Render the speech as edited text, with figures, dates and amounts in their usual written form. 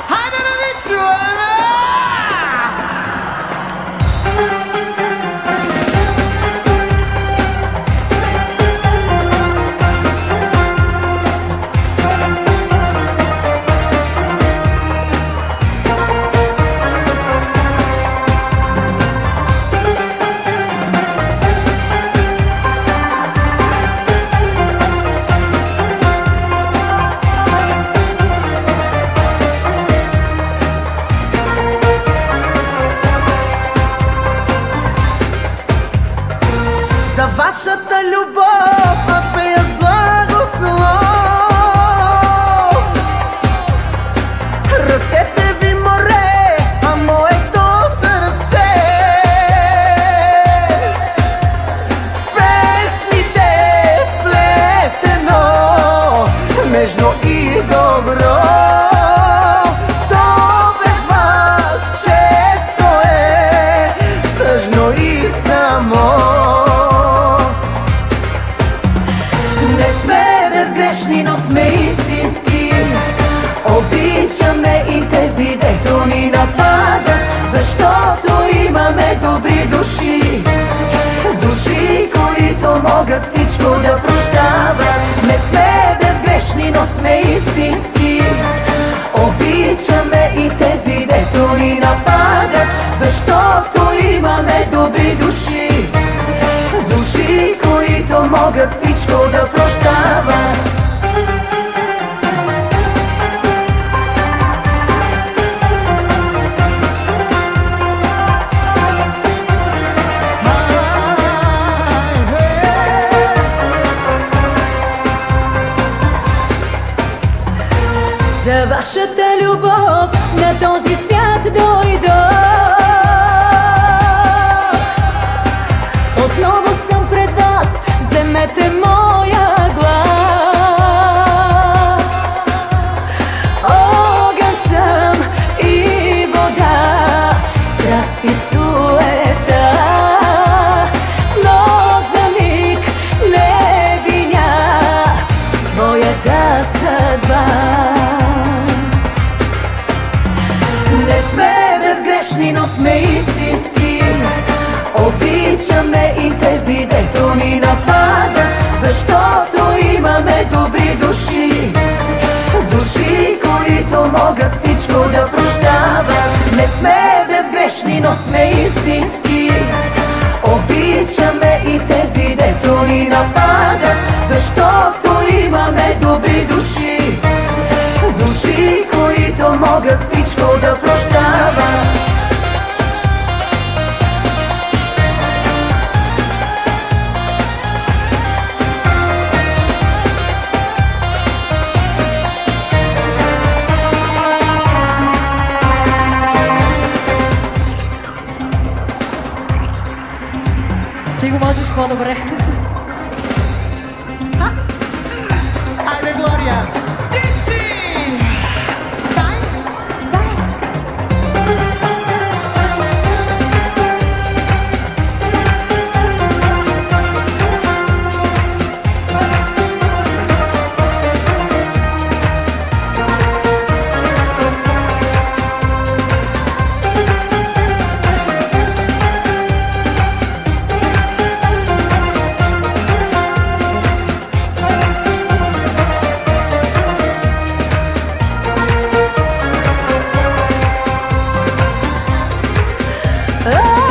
Хайде да ви чуеме! За вашата любов аз пея с благослов. Ръцете ви море, а моето сърце. Песните вплетено, нежно и добро. То без вас често е тъжно и само. Но сме истински, обичаме и тези, дето ни нападат, защото имаме добри души. Души, които могат всичко да прощават. Не сме безгрешни, но сме истински, обичаме и тези, дето ни нападат, защото имаме добри души. Души, които могат всичко да прощават. За вашата любов на този свят дойдох. Отново съм пред вас, вземете моя глас. Огън съм и вода, страст и суета, но за миг не виня своята съдба. Не сме безгрешни, но сме истински, обичаме и тези, дето ни нападат, защото имаме добри души. Души, които могат всичко да прощават. Не сме безгрешни, но сме истински, обичаме и тези, дето ни нападат, защото имаме добри души. Души, които могат всичко да прощават. Ти го можеш по-добре. Хайде, Глория! Oh!